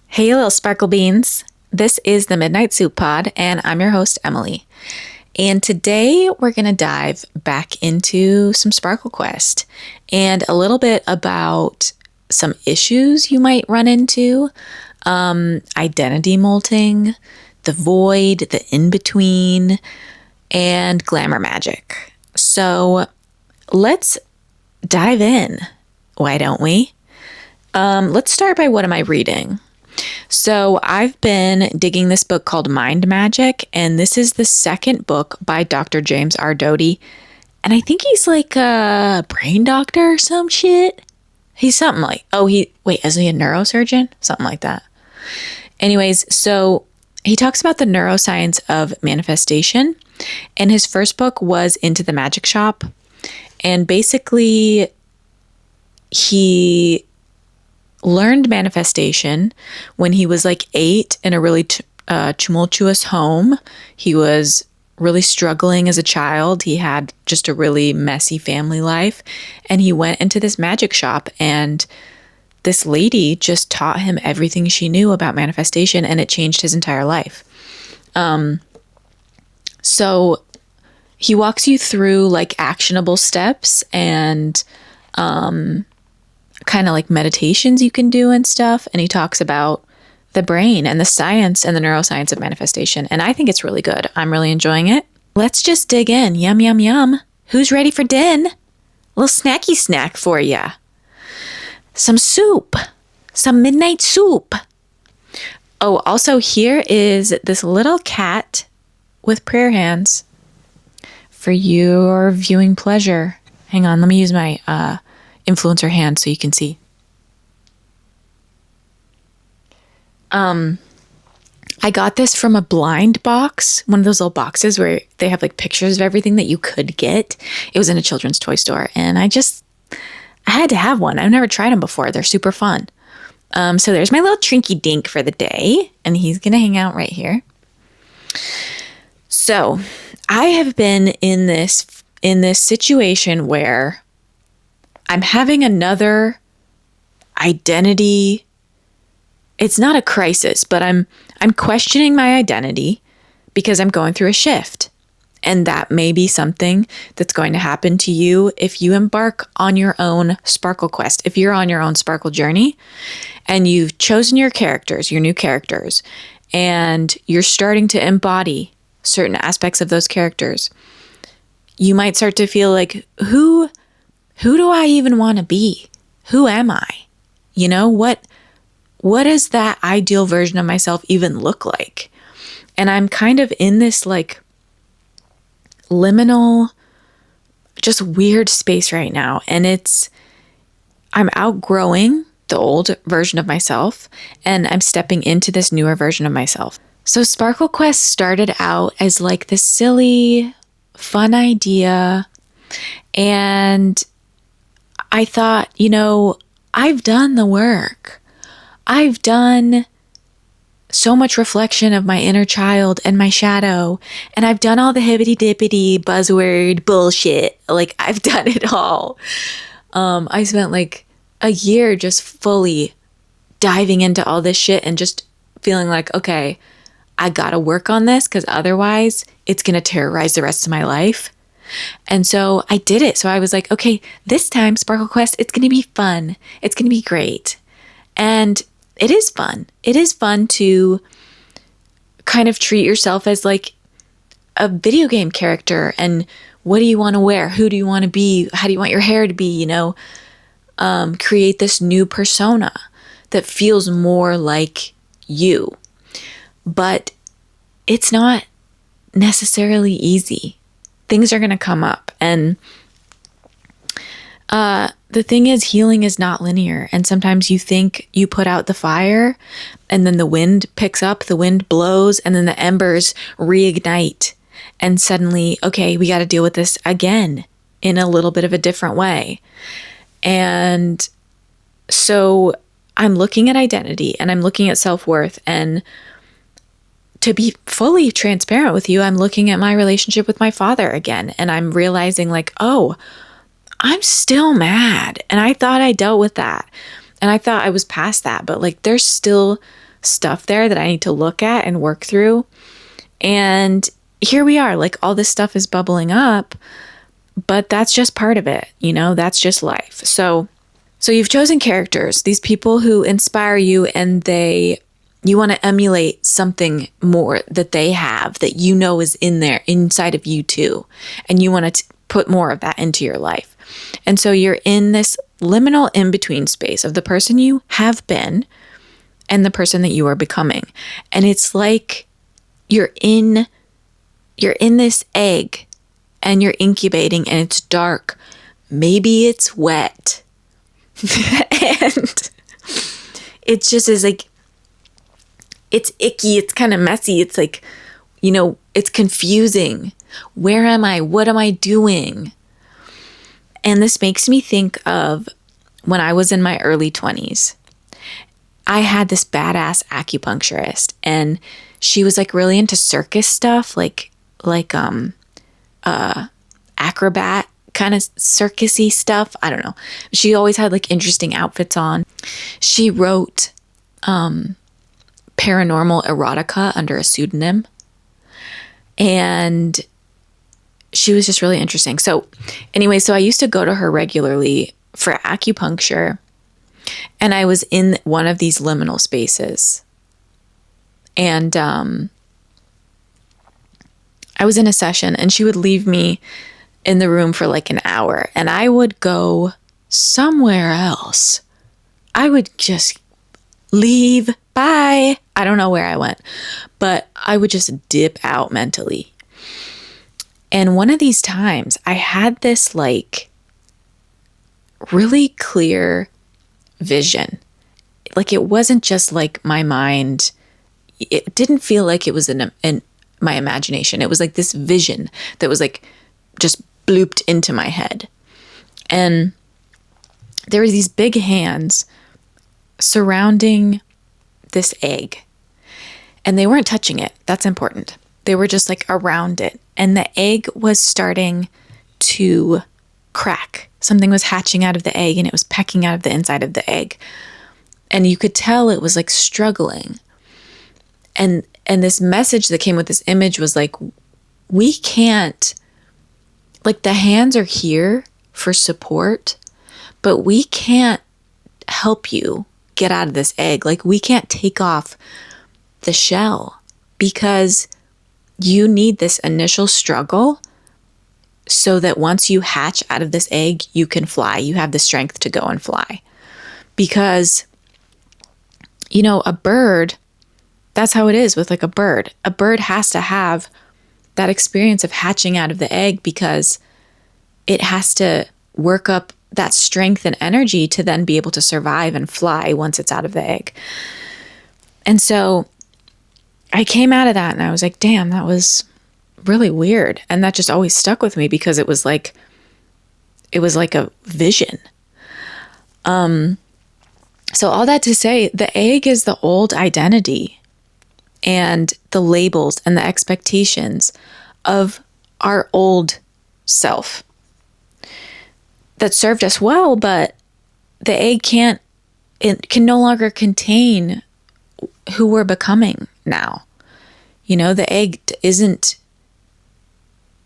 Hey, little sparkle beans. This is the Midnight Soup Pod, and I'm your host, Emily. And today we're going to dive back into some Sparkle Quest and a little bit about some issues you might run into, identity molting, the void, the in-between, and glamour magic. So let's dive in, why don't we? Let's start by what am I reading? So I've been digging this book called Mind Magic, and this is the second book by Dr. James R. Doty. And I think he's like a brain doctor or some shit. He's something like, is he a neurosurgeon? Something like that. Anyways, so he talks about the neuroscience of manifestation. And his first book was Into the Magic Shop. And basically, he learned manifestation when he was like 8 in a really tumultuous home. He was really struggling as a child. He had just a really messy family life. And he went into this magic shop, and this lady just taught him everything she knew about manifestation, and it changed his entire life. So he walks you through like actionable steps and kind of like meditations you can do and stuff. And he talks about the brain and the science and the neuroscience of manifestation. And I think it's really good. I'm really enjoying it. Let's just dig in. Yum, yum, yum. Who's ready for din? A little snacky snack for ya. Some soup. Some midnight soup. Oh, also here is this little cat with prayer hands for your viewing pleasure. Hang on, let me use my influencer hand so you can see. I got this from a blind box, one of those little boxes where they have like pictures of everything that you could get. It was in a children's toy store, and I had to have one. I've never tried them before. They're super fun. So there's my little trinky dink for the day, and he's gonna hang out right here. So I have been in this situation where I'm having another identity. It's not a crisis, but I'm questioning my identity because I'm going through a shift. And that may be something that's going to happen to you if you embark on your own sparkle quest. If you're on your own sparkle journey and you've chosen your characters, your new characters, and you're starting to embody certain aspects of those characters, you might start to feel like, who do I even want to be? Who am I? You know, what does that ideal version of myself even look like? And I'm kind of in this like liminal, just weird space right now. And I'm outgrowing the old version of myself, and I'm stepping into this newer version of myself. So Sparkle Quest started out as like this silly, fun idea. And I thought, I've done the work. I've done so much reflection of my inner child and my shadow. And I've done all the hibbity-dippity buzzword bullshit. Like, I've done it all. I spent like a year just fully diving into all this shit and just feeling like, okay, I gotta work on this because otherwise it's gonna terrorize the rest of my life. And so I did it. So I was like, okay, this time Sparkle Quest, it's going to be fun. It's going to be great. And it is fun. It is fun to kind of treat yourself as like a video game character. And what do you want to wear? Who do you want to be? How do you want your hair to be? Create this new persona that feels more like you. But it's not necessarily easy. Things are going to come up. And the thing is, healing is not linear. And sometimes you think you put out the fire and then the wind picks up, the wind blows, and then the embers reignite. And suddenly, okay, we got to deal with this again in a little bit of a different way. And so I'm looking at identity and I'm looking at self-worth, and to be fully transparent with you, I'm looking at my relationship with my father again, and I'm realizing like, oh, I'm still mad. And I thought I dealt with that. And I thought I was past that. But like, there's still stuff there that I need to look at and work through. And here we are, like all this stuff is bubbling up, but that's just part of it. You know, that's just life. So you've chosen characters, these people who inspire you, and you want to emulate something more that they have that you know is in there inside of you too. And you want to put more of that into your life. And so you're in this liminal in-between space of the person you have been and the person that you are becoming. And it's like you're in this egg and you're incubating and it's dark. Maybe it's wet. And it just is like, it's icky. It's kind of messy. It's like, you know, it's confusing. Where am I? What am I doing? And this makes me think of when I was in my early 20s. I had this badass acupuncturist, and she was like really into circus stuff, like acrobat kind of circusy stuff. I don't know. She always had like interesting outfits on. She wrote paranormal erotica under a pseudonym. And she was just really interesting. So anyway, so I used to go to her regularly for acupuncture, and I was in one of these liminal spaces. And I was in a session, and she would leave me in the room for like an hour, and I would go somewhere else. I would just leave. Bye. I don't know where I went, but I would just dip out mentally. And one of these times I had this like really clear vision. Like it wasn't just like my mind. It didn't feel like it was in my imagination. It was like this vision that was like just blooped into my head. And there were these big hands surrounding this egg. And they weren't touching it. That's important. They were just like around it. And the egg was starting to crack. Something was hatching out of the egg, and it was pecking out of the inside of the egg. And you could tell it was like struggling. And this message that came with this image was like, we can't, like the hands are here for support, but we can't help you get out of this egg. Like we can't take off the shell because you need this initial struggle so that once you hatch out of this egg, you can fly. You have the strength to go and fly. Because, you know, a bird, that's how it is with like a bird. A bird has to have that experience of hatching out of the egg because it has to work up that strength and energy to then be able to survive and fly once it's out of the egg. And so I came out of that and I was like, damn, that was really weird. And that just always stuck with me because it was like a vision. So all that to say, the egg is the old identity and the labels and the expectations of our old self that served us well, but the egg can no longer contain who we're becoming now. You know, the egg isn't,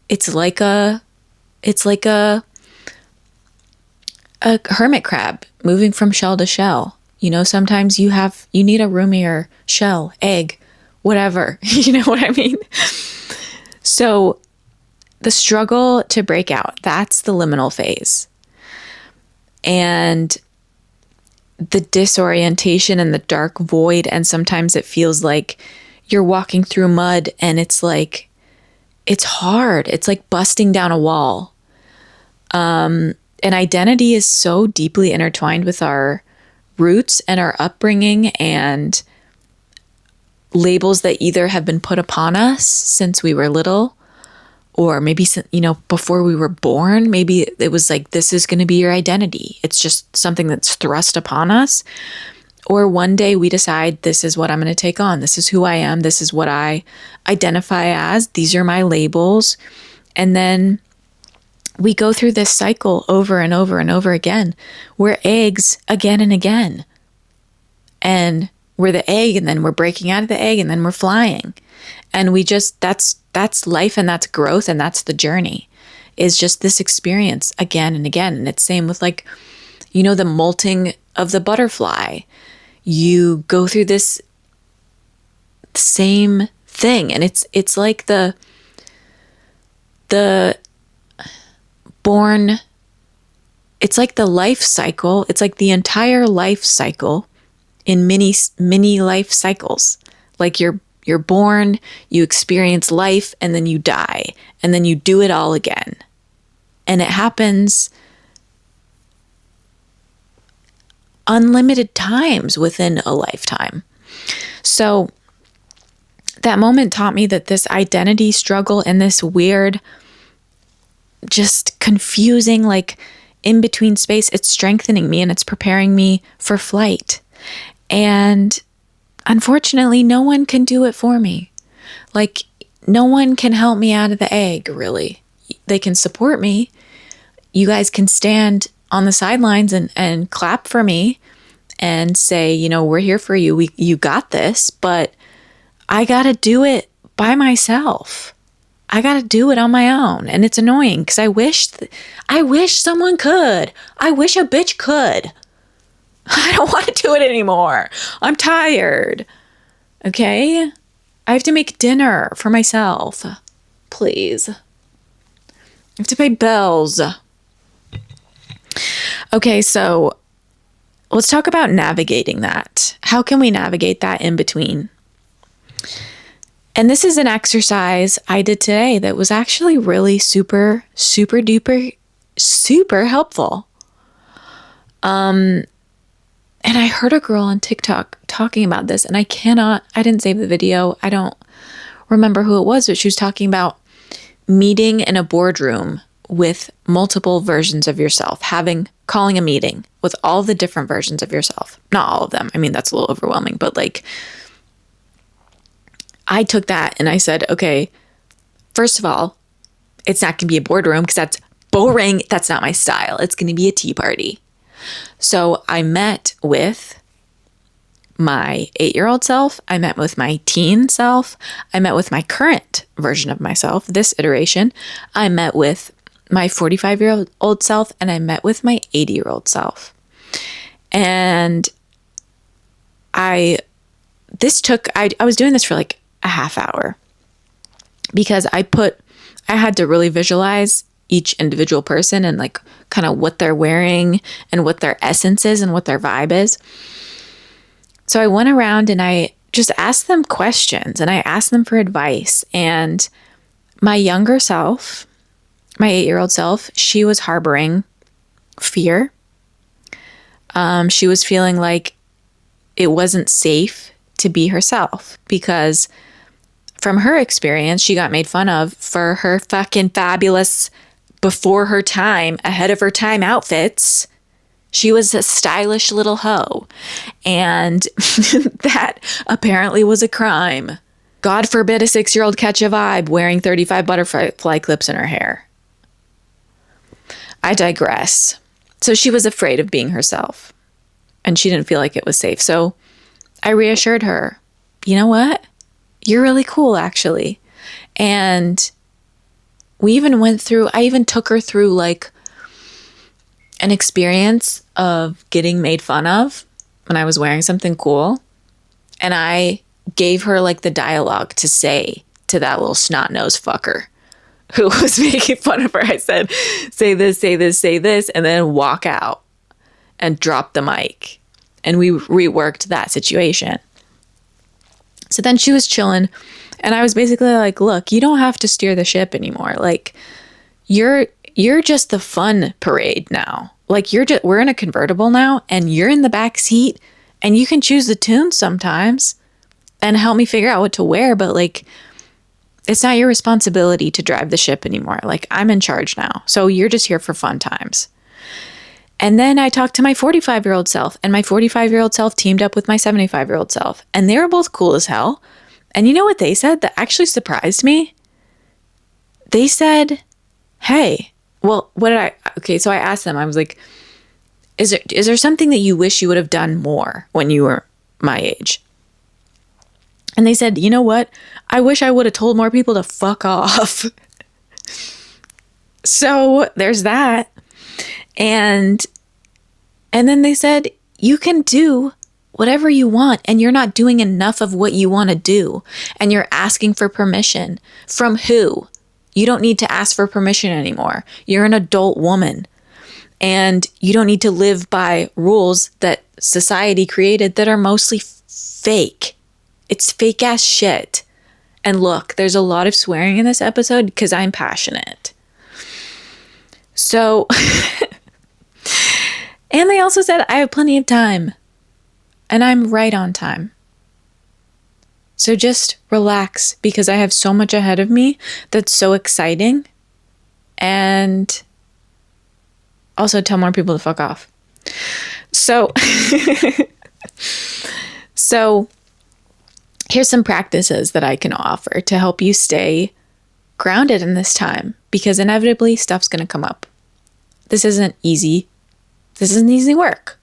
it's like a hermit crab moving from shell to shell. You know, sometimes you need a roomier shell, egg, whatever. You know what I mean? So the struggle to break out, that's the liminal phase. And the disorientation and the dark void, and sometimes it feels like you're walking through mud and it's like, it's hard. It's like busting down a wall. And identity is so deeply intertwined with our roots and our upbringing and labels that either have been put upon us since we were little, or maybe, you know, before we were born. Maybe it was like, this is going to be your identity. It's just something that's thrust upon us. Or one day we decide, this is what I'm going to take on. This is who I am. This is what I identify as. These are my labels. And then we go through this cycle over and over and over again. We're eggs again and again. And we're the egg, and then we're breaking out of the egg, and then we're flying. And we just, that's life, and that's growth, and that's the journey, is just this experience again and again. And it's same with like, you know, the molting of the butterfly. You go through this same thing, and it's like the born, it's like the life cycle. It's like the entire life cycle in mini life cycles. Like you're born, you experience life, and then you die, and then you do it all again. And it happens unlimited times within a lifetime. So that moment taught me that this identity struggle and this weird, just confusing, like in between space, it's strengthening me and it's preparing me for flight. And unfortunately, no one can do it for me. Like, no one can help me out of the egg, really. They can support me. You guys can stand on the sidelines and clap for me and say, you know, we're here for you. You got this, but I got to do it by myself. I got to do it on my own. And it's annoying because I wish someone could. I wish a bitch could. I don't want to do it anymore. I'm tired. Okay? I have to make dinner for myself. Please. I have to pay bills. Okay, so let's talk about navigating that. How can we navigate that in between? And this is an exercise I did today that was actually really super, super duper, super helpful. And I heard a girl on TikTok talking about this, and I didn't save the video. I don't remember who it was, but she was talking about meeting in a boardroom with multiple versions of yourself, calling a meeting with all the different versions of yourself. Not all of them. I mean, that's a little overwhelming, but like, I took that and I said, okay, first of all, it's not going to be a boardroom because that's boring. That's not my style. It's going to be a tea party. So I met with my 8-year-old self. I met with my teen self. I met with my current version of myself, this iteration. I met with my 45-year-old self, and I met with my 80-year-old self. And I was doing this for like a half hour because I had to really visualize each individual person and like kind of what they're wearing and what their essence is and what their vibe is. So I went around and I just asked them questions and I asked them for advice. And my younger self, my 8-year-old self, she was harboring fear. She was feeling like it wasn't safe to be herself because from her experience, she got made fun of for her fucking fabulous before her time, ahead of her time outfits. She was a stylish little hoe. And that apparently was a crime. God forbid a 6-year-old catch a vibe wearing 35 butterfly clips in her hair. I digress. So she was afraid of being herself. And she didn't feel like it was safe. So I reassured her, you know what? You're really cool, actually. And I even took her through like an experience of getting made fun of when I was wearing something cool. And I gave her like the dialogue to say to that little snot-nosed fucker who was making fun of her. I said, say this, say this, say this, and then walk out and drop the mic. And we reworked that situation. So then she was chilling. And I was basically like, look, you don't have to steer the ship anymore. Like, you're just the fun parade now. Like, we're in a convertible now, and you're in the back seat, and you can choose the tunes sometimes and help me figure out what to wear. But like, it's not your responsibility to drive the ship anymore. Like, I'm in charge now. So you're just here for fun times. And then I talked to my 45-year-old self, and my 45-year-old self teamed up with my 75-year-old self, and they were both cool as hell. And you know what they said that actually surprised me? They said, hey, well, so I asked them, I was like, is there something that you wish you would have done more when you were my age? And they said, you know what? I wish I would have told more people to fuck off. So there's that. And then they said, you can do whatever you want, and you're not doing enough of what you want to do. And you're asking for permission. From who? You don't need to ask for permission anymore. You're an adult woman. And you don't need to live by rules that society created that are mostly fake. It's fake ass shit. And look, there's a lot of swearing in this episode because I'm passionate. So, and they also said, I have plenty of time. And I'm right on time. So just relax, because I have so much ahead of me that's so exciting. And also tell more people to fuck off. So, here's some practices that I can offer to help you stay grounded in this time, because inevitably stuff's going to come up. This isn't easy. This isn't easy work.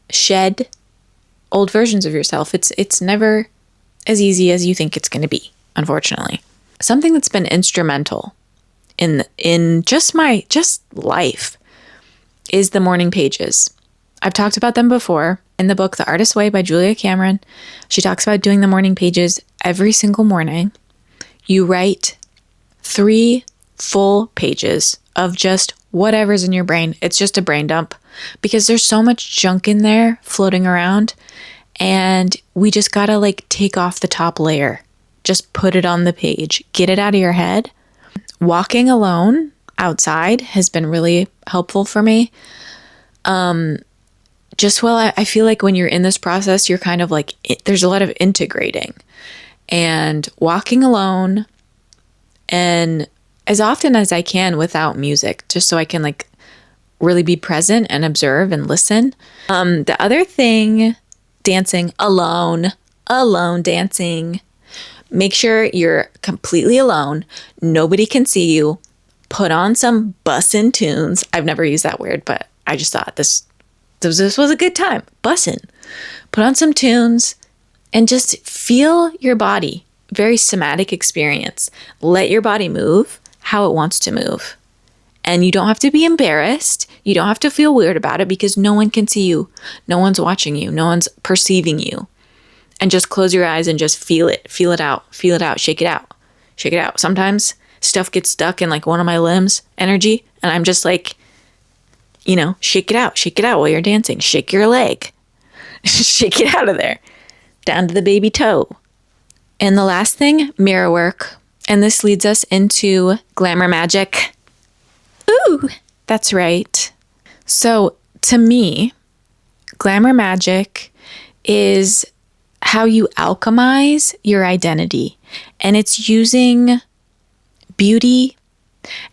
Shed old versions of yourself. It's never as easy as you think it's going to be, unfortunately. Something that's been instrumental in just life is the morning pages. I've talked about them before. In the book, The Artist's Way by Julia Cameron, she talks about doing the morning pages every single morning. You write 3 full pages of just whatever's in your brain. It's just a brain dump, because there's so much junk in there floating around, and we just gotta take off the top layer. Just put it on the page. Get it out of your head. Walking alone outside has been really helpful for me. I feel like when you're in this process, you're kind of there's a lot of integrating and walking alone, and as often as I can without music, just so I can really be present and observe and listen. The other thing, dancing alone dancing. Make sure you're completely alone. Nobody can see you. Put on some bussin' tunes. I've never used that word, but I just thought this was a good time. Bussin'. Put on some tunes and just feel your body. Very somatic experience. Let your body move how it wants to move. And you don't have to be embarrassed. You don't have to feel weird about it, because no one can see you. No one's watching you. No one's perceiving you. And just close your eyes and just feel it. Feel it out. Feel it out. Shake it out. Shake it out. Sometimes stuff gets stuck in one of my limbs, energy, and I'm just shake it out. Shake it out while you're dancing. Shake your leg. Shake it out of there. Down to the baby toe. And the last thing, mirror work. And this leads us into Glamour Magic. Ooh, that's right. So to me, Glamour Magic is how you alchemize your identity. And it's using beauty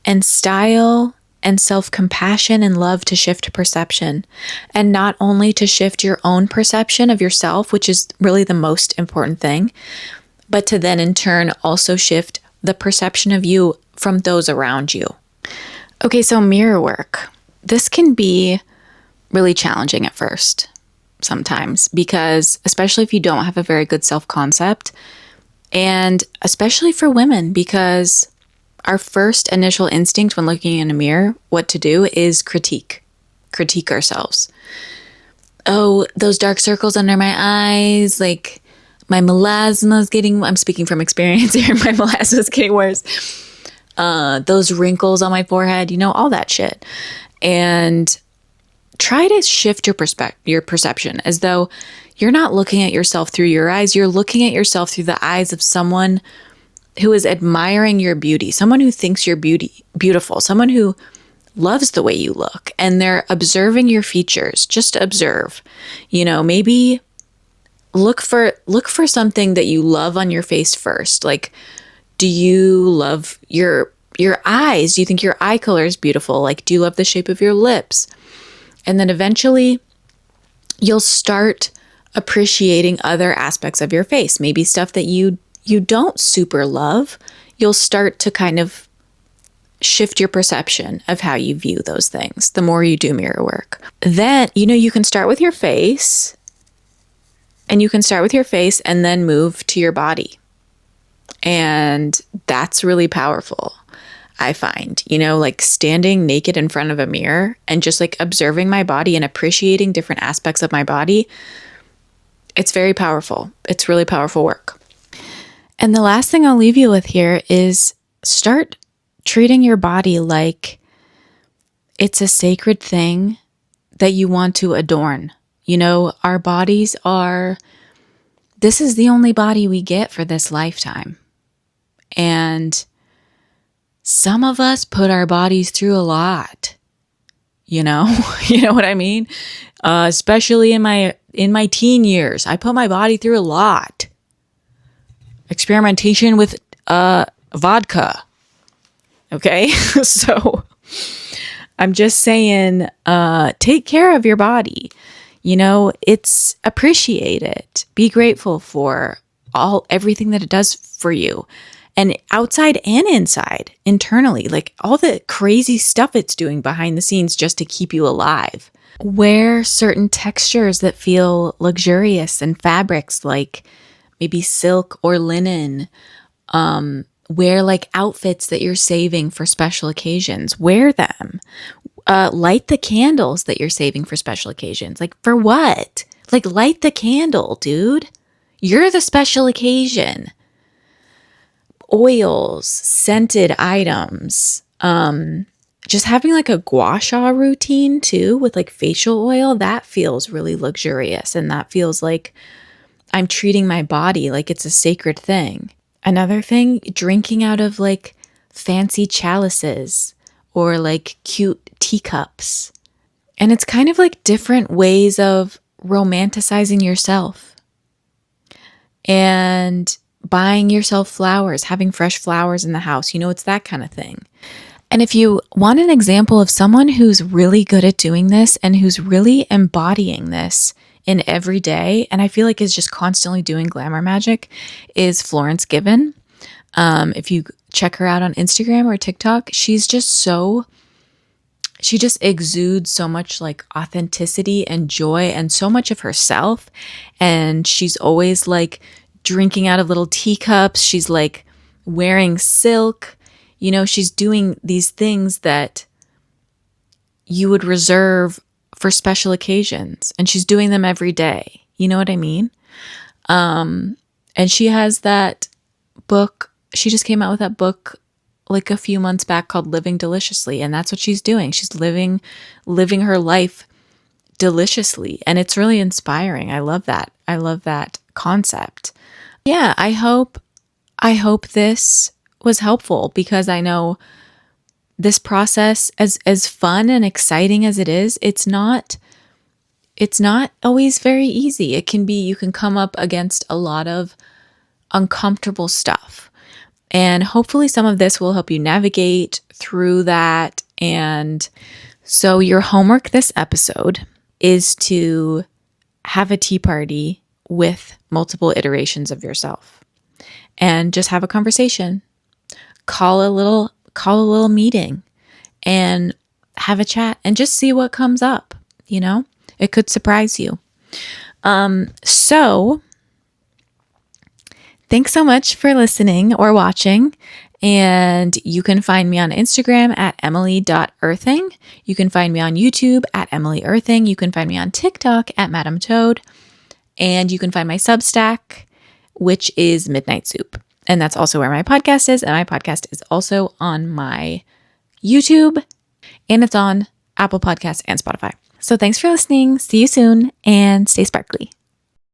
and style and self-compassion and love to shift perception. And not only to shift your own perception of yourself, which is really the most important thing, but to then in turn also shift the perception of you from those around you. Okay, so mirror work. This can be really challenging at first sometimes, because especially if you don't have a very good self-concept, and especially for women, because our first initial instinct when looking in a mirror, what to do is critique ourselves. Oh, those dark circles under my eyes, my melasma is I'm speaking from experience here, my melasma is getting worse. Those wrinkles on my forehead, all that shit. And try to shift your perception, as though you're not looking at yourself through your eyes. You're looking at yourself through the eyes of someone who is admiring your beauty, someone who thinks you're beautiful, someone who loves the way you look, and they're observing your features. Just observe. Maybe look for something that you love on your face first. Do you love your eyes? Do you think your eye color is beautiful? Do you love the shape of your lips? And then eventually you'll start appreciating other aspects of your face. Maybe stuff that you don't super love. You'll start to kind of shift your perception of how you view those things the more you do mirror work. Then, you can start with your face, and then move to your body. And that's really powerful, I find, like standing naked in front of a mirror and just like observing my body and appreciating different aspects of my body. It's very powerful. It's really powerful work. And the last thing I'll leave you with here is start treating your body like it's a sacred thing that you want to adorn. Our bodies this is the only body we get for this lifetime. And some of us put our bodies through a lot, you know what I mean? Especially in my teen years, I put my body through a lot. Experimentation with vodka. Okay. So I'm just saying, take care of your body. Appreciate it. Be grateful for everything that it does for you, and outside and inside, internally, like all the crazy stuff it's doing behind the scenes just to keep you alive. Wear certain textures that feel luxurious and fabrics like maybe silk or linen. Wear like outfits that you're saving for special occasions. Wear them. Light the candles that you're saving for special occasions. Like, for what? Like, light the candle, dude. You're the special occasion. Oils, scented items, just having like a gua sha routine too with like facial oil, that feels really luxurious, and that feels like I'm treating my body like it's a sacred thing. Another thing, drinking out of like fancy chalices or like cute teacups. And it's kind of like different ways of romanticizing yourself. And buying yourself flowers, having fresh flowers in the house, it's that kind of thing. And if you want an example of someone who's really good at doing this and who's really embodying this in every day, and I feel like is just constantly doing glamour magic, is Florence Given. If you check her out on Instagram or TikTok, she just exudes so much like authenticity and joy and so much of herself. And she's always like drinking out of little teacups. She's like wearing silk. She's doing these things that you would reserve for special occasions, and she's doing them every day. You know what I mean? And she has that book. She just came out with that book like a few months back called Living Deliciously. And that's what she's doing. She's living her life deliciously. And it's really inspiring. I love that. I love that concept. Yeah, I hope this was helpful, because I know this process, as fun and exciting as it is, it's not always very easy. You can come up against a lot of uncomfortable stuff. And hopefully some of this will help you navigate through that. And so your homework this episode is to have a tea party with multiple iterations of yourself and just have a conversation. Call a little meeting and have a chat and just see what comes up. It could surprise you. So thanks so much for listening or watching. And you can find me on Instagram at emily.earthing. You can find me on YouTube at emilyearthing. You can find me on TikTok at Madam Toad. And you can find my Substack, which is Midnight Soup. And that's also where my podcast is. And my podcast is also on my YouTube, and it's on Apple Podcasts and Spotify. So thanks for listening. See you soon, and stay sparkly.